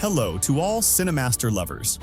Hello to all Cinemaster lovers.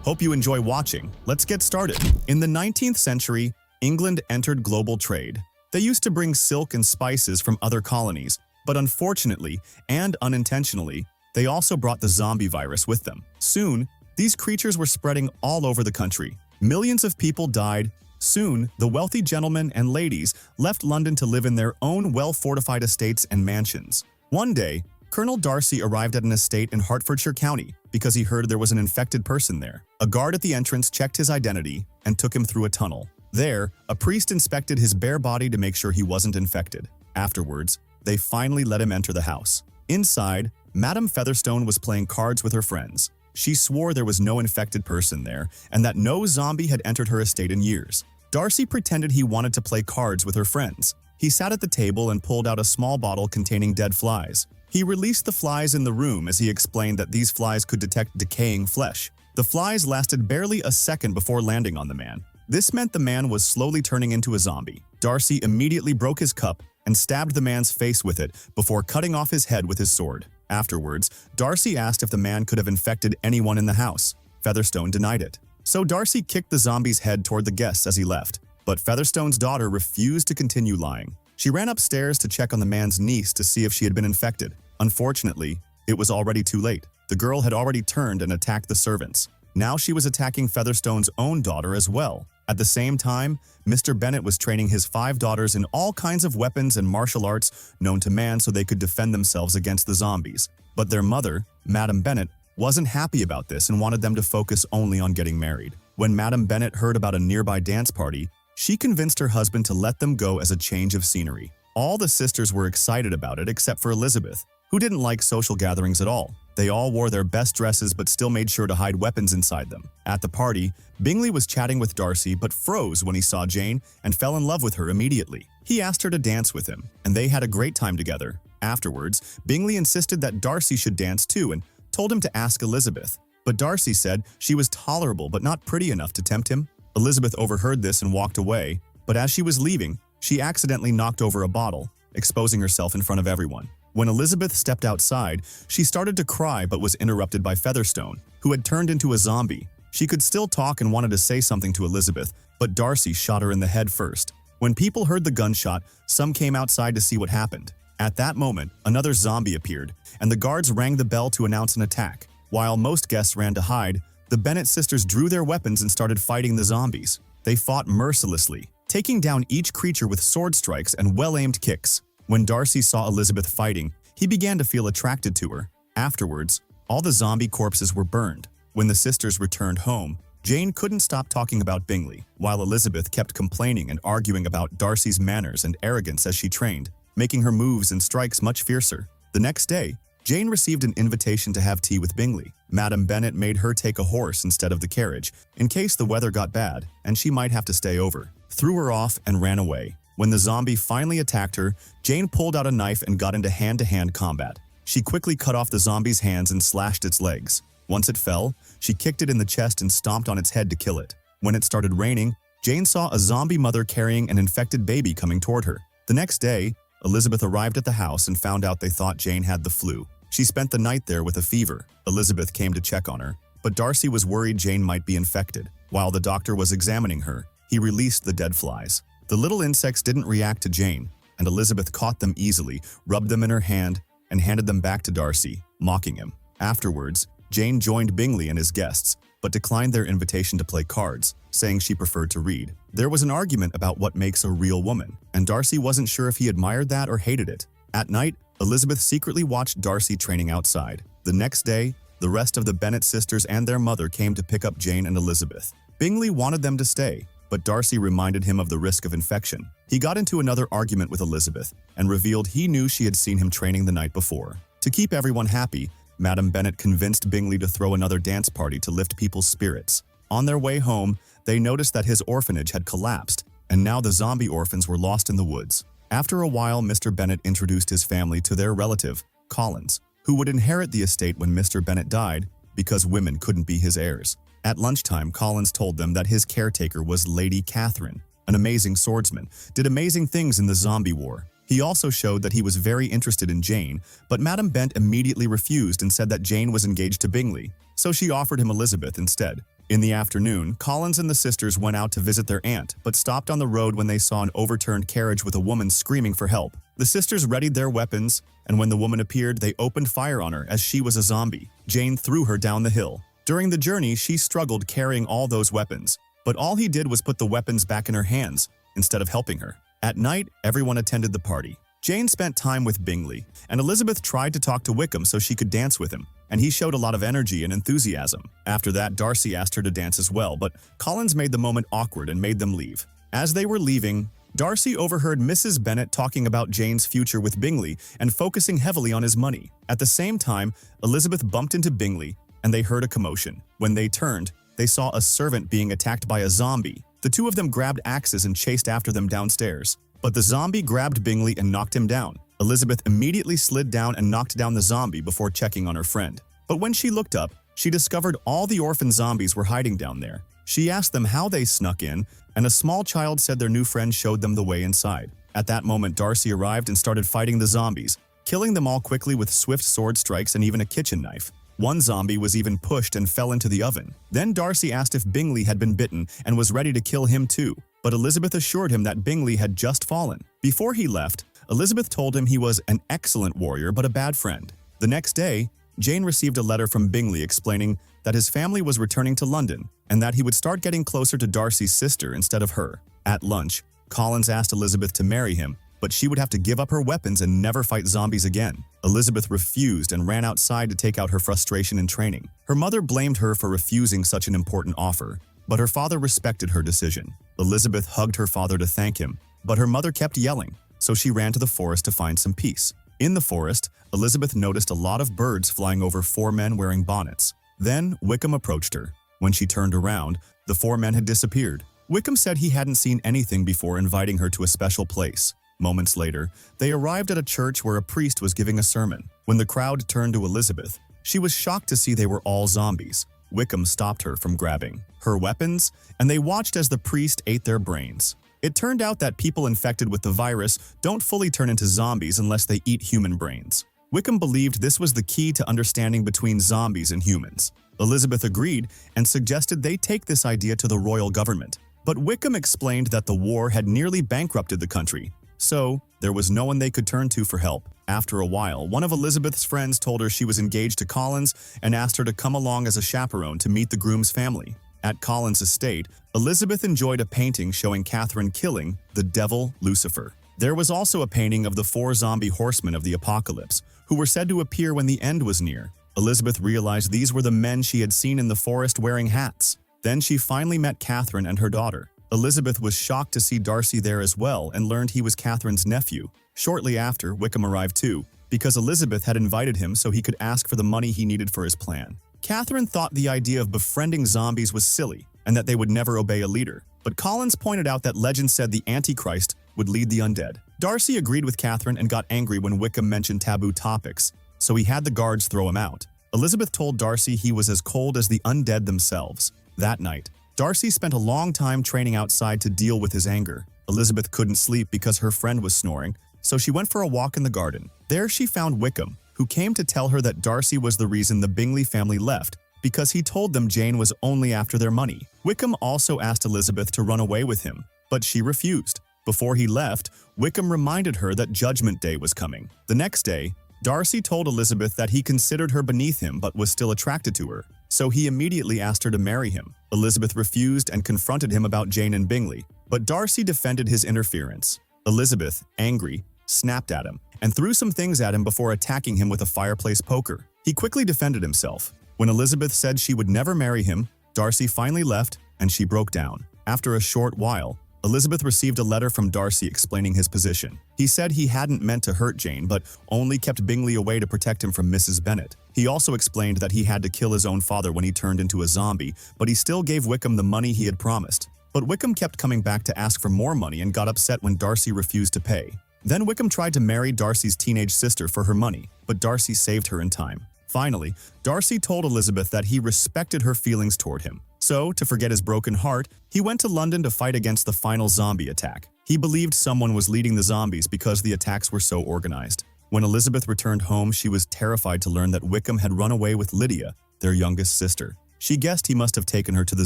Hope you enjoy watching. Let's get started. In the 19th century, England entered global trade. They used to bring silk and spices from other colonies, but unfortunately and unintentionally, they also brought the zombie virus with them. Soon, these creatures were spreading all over the country. Millions of people died. Soon, the wealthy gentlemen and ladies left London to live in their own well-fortified estates and mansions. One day, Colonel Darcy arrived at an estate in Hertfordshire County because he heard there was an infected person there. A guard at the entrance checked his identity and took him through a tunnel. There, a priest inspected his bare body to make sure he wasn't infected. Afterwards, they finally let him enter the house. Inside, Madame Featherstone was playing cards with her friends. She swore there was no infected person there and that no zombie had entered her estate in years. Darcy pretended he wanted to play cards with her friends. He sat at the table and pulled out a small bottle containing dead flies. He released the flies in the room as he explained that these flies could detect decaying flesh. The flies lasted barely a second before landing on the man. This meant the man was slowly turning into a zombie. Darcy immediately broke his cup and stabbed the man's face with it before cutting off his head with his sword. Afterwards, Darcy asked if the man could have infected anyone in the house. Featherstone denied it. So Darcy kicked the zombie's head toward the guests as he left. But Featherstone's daughter refused to continue lying. She ran upstairs to check on the man's niece to see if she had been infected. Unfortunately, it was already too late. The girl had already turned and attacked the servants. Now she was attacking Featherstone's own daughter as well. At the same time, Mr. Bennet was training his 5 daughters in all kinds of weapons and martial arts known to man so they could defend themselves against the zombies. But their mother, Madame Bennet, wasn't happy about this and wanted them to focus only on getting married. When Madame Bennet heard about a nearby dance party, she convinced her husband to let them go as a change of scenery. All the sisters were excited about it except for Elizabeth, who didn't like social gatherings at all. They all wore their best dresses but still made sure to hide weapons inside them. At the party, Bingley was chatting with Darcy but froze when he saw Jane and fell in love with her immediately. He asked her to dance with him, and they had a great time together. Afterwards, Bingley insisted that Darcy should dance too and told him to ask Elizabeth. But Darcy said she was tolerable but not pretty enough to tempt him. Elizabeth overheard this and walked away, but as she was leaving, she accidentally knocked over a bottle, exposing herself in front of everyone. When Elizabeth stepped outside, she started to cry but was interrupted by Featherstone, who had turned into a zombie. She could still talk and wanted to say something to Elizabeth, but Darcy shot her in the head first. When people heard the gunshot, some came outside to see what happened. At that moment, another zombie appeared, and the guards rang the bell to announce an attack. While most guests ran to hide, the Bennet sisters drew their weapons and started fighting the zombies. They fought mercilessly, taking down each creature with sword strikes and well-aimed kicks. When Darcy saw Elizabeth fighting, he began to feel attracted to her. Afterwards, all the zombie corpses were burned. When the sisters returned home, Jane couldn't stop talking about Bingley, while Elizabeth kept complaining and arguing about Darcy's manners and arrogance as she trained, making her moves and strikes much fiercer. The next day, Jane received an invitation to have tea with Bingley. Madame Bennet made her take a horse instead of the carriage, in case the weather got bad and she might have to stay over, threw her off and ran away. When the zombie finally attacked her, Jane pulled out a knife and got into hand-to-hand combat. She quickly cut off the zombie's hands and slashed its legs. Once it fell, she kicked it in the chest and stomped on its head to kill it. When it started raining, Jane saw a zombie mother carrying an infected baby coming toward her. The next day, Elizabeth arrived at the house and found out they thought Jane had the flu. She spent the night there with a fever. Elizabeth came to check on her, but Darcy was worried Jane might be infected. While the doctor was examining her, he released the dead flies. The little insects didn't react to Jane, and Elizabeth caught them easily, rubbed them in her hand, and handed them back to Darcy, mocking him. Afterwards, Jane joined Bingley and his guests, but declined their invitation to play cards, saying she preferred to read. There was an argument about what makes a real woman, and Darcy wasn't sure if he admired that or hated it. At night, Elizabeth secretly watched Darcy training outside. The next day, the rest of the Bennet sisters and their mother came to pick up Jane and Elizabeth. Bingley wanted them to stay, but Darcy reminded him of the risk of infection. He got into another argument with Elizabeth and revealed he knew she had seen him training the night before. To keep everyone happy, Madame Bennet convinced Bingley to throw another dance party to lift people's spirits. On their way home, they noticed that his orphanage had collapsed, and now the zombie orphans were lost in the woods. After a while, Mr. Bennet introduced his family to their relative, Collins, who would inherit the estate when Mr. Bennet died because women couldn't be his heirs. At lunchtime, Collins told them that his caretaker was Lady Catherine, an amazing swordsman, did amazing things in the zombie war. He also showed that he was very interested in Jane, but Madame Bennet immediately refused and said that Jane was engaged to Bingley, so she offered him Elizabeth instead. In the afternoon, Collins and the sisters went out to visit their aunt, but stopped on the road when they saw an overturned carriage with a woman screaming for help. The sisters readied their weapons, and when the woman appeared, they opened fire on her as she was a zombie. Jane threw her down the hill. During the journey, she struggled carrying all those weapons, but all he did was put the weapons back in her hands instead of helping her. At night, everyone attended the party. Jane spent time with Bingley, and Elizabeth tried to talk to Wickham so she could dance with him, and he showed a lot of energy and enthusiasm. After that, Darcy asked her to dance as well, but Collins made the moment awkward and made them leave. As they were leaving, Darcy overheard Mrs. Bennet talking about Jane's future with Bingley and focusing heavily on his money. At the same time, Elizabeth bumped into Bingley, and they heard a commotion. When they turned, they saw a servant being attacked by a zombie. The two of them grabbed axes and chased after them downstairs. But the zombie grabbed Bingley and knocked him down. Elizabeth immediately slid down and knocked down the zombie before checking on her friend. But when she looked up, she discovered all the orphan zombies were hiding down there. She asked them how they snuck in, and a small child said their new friend showed them the way inside. At that moment, Darcy arrived and started fighting the zombies, killing them all quickly with swift sword strikes and even a kitchen knife. One zombie was even pushed and fell into the oven. Then Darcy asked if Bingley had been bitten and was ready to kill him too, but Elizabeth assured him that Bingley had just fallen. Before he left, Elizabeth told him he was an excellent warrior but a bad friend. The next day, Jane received a letter from Bingley explaining that his family was returning to London and that he would start getting closer to Darcy's sister instead of her. At lunch, Collins asked Elizabeth to marry him, but she would have to give up her weapons and never fight zombies again. Elizabeth refused and ran outside to take out her frustration in training. Her mother blamed her for refusing such an important offer, but her father respected her decision. Elizabeth hugged her father to thank him, but her mother kept yelling, so she ran to the forest to find some peace. In the forest, Elizabeth noticed a lot of birds flying over 4 men wearing bonnets. Then Wickham approached her. When she turned around, the 4 men had disappeared. Wickham said he hadn't seen anything before inviting her to a special place. Moments later, they arrived at a church where a priest was giving a sermon. When the crowd turned to Elizabeth, she was shocked to see they were all zombies. Wickham stopped her from grabbing her weapons, and they watched as the priest ate their brains. It turned out that people infected with the virus don't fully turn into zombies unless they eat human brains. Wickham believed this was the key to understanding between zombies and humans. Elizabeth agreed and suggested they take this idea to the royal government. But Wickham explained that the war had nearly bankrupted the country, so there was no one they could turn to for help. After a while, one of Elizabeth's friends told her she was engaged to Collins and asked her to come along as a chaperone to meet the groom's family. At Collins' estate, Elizabeth enjoyed a painting showing Catherine killing the devil Lucifer. There was also a painting of the 4 zombie horsemen of the apocalypse, who were said to appear when the end was near. Elizabeth realized these were the men she had seen in the forest wearing hats. Then she finally met Catherine and her daughter. Elizabeth was shocked to see Darcy there as well and learned he was Catherine's nephew. Shortly after, Wickham arrived too, because Elizabeth had invited him so he could ask for the money he needed for his plan. Catherine thought the idea of befriending zombies was silly and that they would never obey a leader, but Collins pointed out that legend said the Antichrist would lead the undead. Darcy agreed with Catherine and got angry when Wickham mentioned taboo topics, so he had the guards throw him out. Elizabeth told Darcy he was as cold as the undead themselves. That night, Darcy spent a long time training outside to deal with his anger. Elizabeth couldn't sleep because her friend was snoring, so she went for a walk in the garden. There she found Wickham, who came to tell her that Darcy was the reason the Bingley family left, because he told them Jane was only after their money. Wickham also asked Elizabeth to run away with him, but she refused. Before he left, Wickham reminded her that Judgment Day was coming. The next day, Darcy told Elizabeth that he considered her beneath him but was still attracted to her, so he immediately asked her to marry him. Elizabeth refused and confronted him about Jane and Bingley, but Darcy defended his interference. Elizabeth, angry, snapped at him and threw some things at him before attacking him with a fireplace poker. He quickly defended himself. When Elizabeth said she would never marry him, Darcy finally left and she broke down. After a short while, Elizabeth received a letter from Darcy explaining his position. He said he hadn't meant to hurt Jane, but only kept Bingley away to protect him from Mrs. Bennet. He also explained that he had to kill his own father when he turned into a zombie, but he still gave Wickham the money he had promised. But Wickham kept coming back to ask for more money and got upset when Darcy refused to pay. Then Wickham tried to marry Darcy's teenage sister for her money, but Darcy saved her in time. Finally, Darcy told Elizabeth that he respected her feelings toward him. So, to forget his broken heart, he went to London to fight against the final zombie attack. He believed someone was leading the zombies because the attacks were so organized. When Elizabeth returned home, she was terrified to learn that Wickham had run away with Lydia, their youngest sister. She guessed he must have taken her to the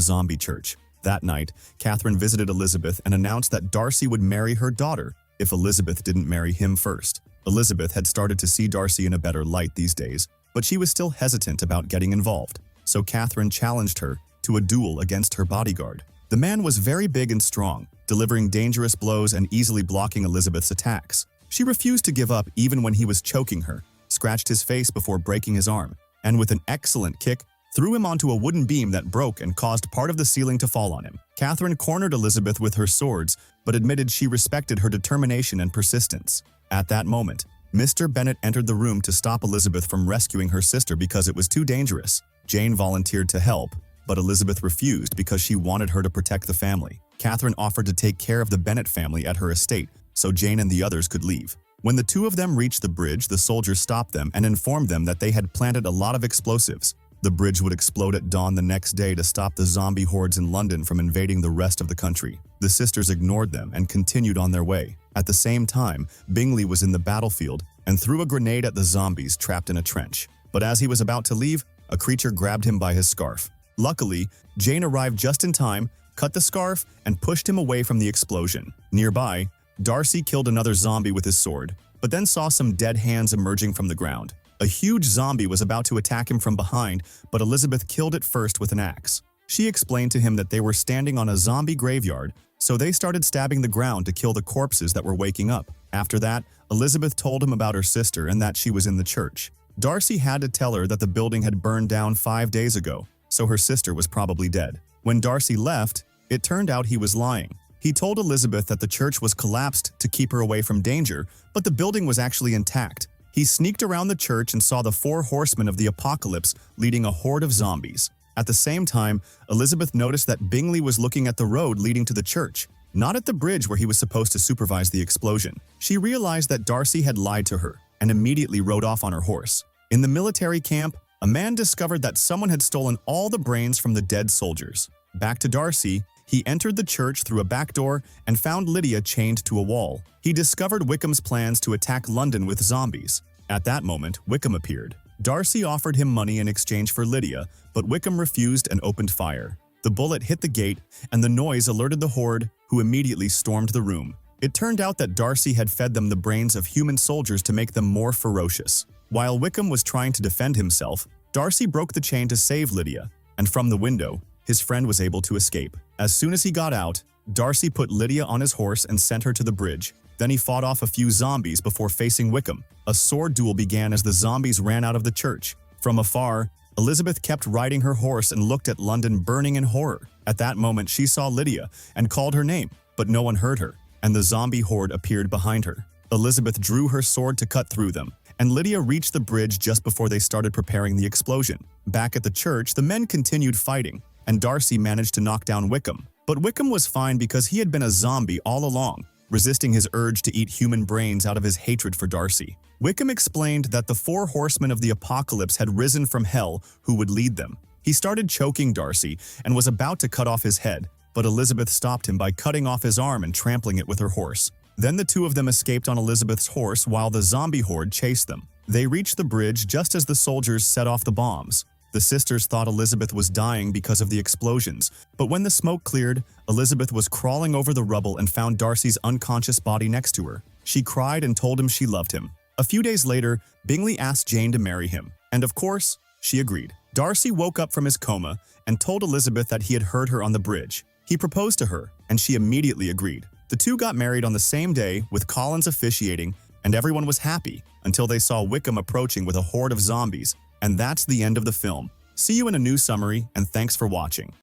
zombie church. That night, Catherine visited Elizabeth and announced that Darcy would marry her daughter if Elizabeth didn't marry him first. Elizabeth had started to see Darcy in a better light these days, but she was still hesitant about getting involved. So Catherine challenged her to a duel against her bodyguard. The man was very big and strong, delivering dangerous blows and easily blocking Elizabeth's attacks. She refused to give up even when he was choking her, scratched his face before breaking his arm, and with an excellent kick, threw him onto a wooden beam that broke and caused part of the ceiling to fall on him. Catherine cornered Elizabeth with her swords, but admitted she respected her determination and persistence. At that moment, Mr. Bennet entered the room to stop Elizabeth from rescuing her sister because it was too dangerous. Jane volunteered to help, but Elizabeth refused because she wanted her to protect the family. Catherine offered to take care of the Bennet family at her estate, so Jane and the others could leave. When the two of them reached the bridge, the soldiers stopped them and informed them that they had planted a lot of explosives. The bridge would explode at dawn the next day to stop the zombie hordes in London from invading the rest of the country. The sisters ignored them and continued on their way. At the same time, Bingley was in the battlefield and threw a grenade at the zombies trapped in a trench. But as he was about to leave, a creature grabbed him by his scarf. Luckily, Jane arrived just in time, cut the scarf, and pushed him away from the explosion. Nearby, Darcy killed another zombie with his sword, but then saw some dead hands emerging from the ground. A huge zombie was about to attack him from behind, but Elizabeth killed it first with an axe. She explained to him that they were standing on a zombie graveyard, so they started stabbing the ground to kill the corpses that were waking up. After that, Elizabeth told him about her sister and that she was in the church. Darcy had to tell her that the building had burned down 5 days ago, so her sister was probably dead. When Darcy left, it turned out he was lying. He told Elizabeth that the church was collapsed to keep her away from danger, but the building was actually intact. He sneaked around the church and saw the 4 horsemen of the apocalypse leading a horde of zombies. At the same time, Elizabeth noticed that Bingley was looking at the road leading to the church, not at the bridge where he was supposed to supervise the explosion. She realized that Darcy had lied to her and immediately rode off on her horse. In the military camp, a man discovered that someone had stolen all the brains from the dead soldiers. Back to Darcy, he entered the church through a back door and found Lydia chained to a wall. He discovered Wickham's plans to attack London with zombies. At that moment, Wickham appeared. Darcy offered him money in exchange for Lydia, but Wickham refused and opened fire. The bullet hit the gate, and the noise alerted the horde, who immediately stormed the room. It turned out that Darcy had fed them the brains of human soldiers to make them more ferocious. While Wickham was trying to defend himself, Darcy broke the chain to save Lydia, and from the window, his friend was able to escape. As soon as he got out, Darcy put Lydia on his horse and sent her to the bridge. Then he fought off a few zombies before facing Wickham. A sword duel began as the zombies ran out of the church. From afar, Elizabeth kept riding her horse and looked at London burning in horror. At that moment, she saw Lydia and called her name, but no one heard her, and the zombie horde appeared behind her. Elizabeth drew her sword to cut through them, and Lydia reached the bridge just before they started preparing the explosion. Back at the church, the men continued fighting, and Darcy managed to knock down Wickham. But Wickham was fine because he had been a zombie all along, resisting his urge to eat human brains out of his hatred for Darcy. Wickham explained that the 4 horsemen of the apocalypse had risen from hell who would lead them. He started choking Darcy and was about to cut off his head, but Elizabeth stopped him by cutting off his arm and trampling it with her horse. Then the two of them escaped on Elizabeth's horse while the zombie horde chased them. They reached the bridge just as the soldiers set off the bombs. The sisters thought Elizabeth was dying because of the explosions, but when the smoke cleared, Elizabeth was crawling over the rubble and found Darcy's unconscious body next to her. She cried and told him she loved him. A few days later, Bingley asked Jane to marry him, and of course, she agreed. Darcy woke up from his coma and told Elizabeth that he had heard her on the bridge. He proposed to her, and she immediately agreed. The two got married on the same day, with Collins officiating, and everyone was happy until they saw Wickham approaching with a horde of zombies. And that's the end of the film. See you in a new summary, and thanks for watching.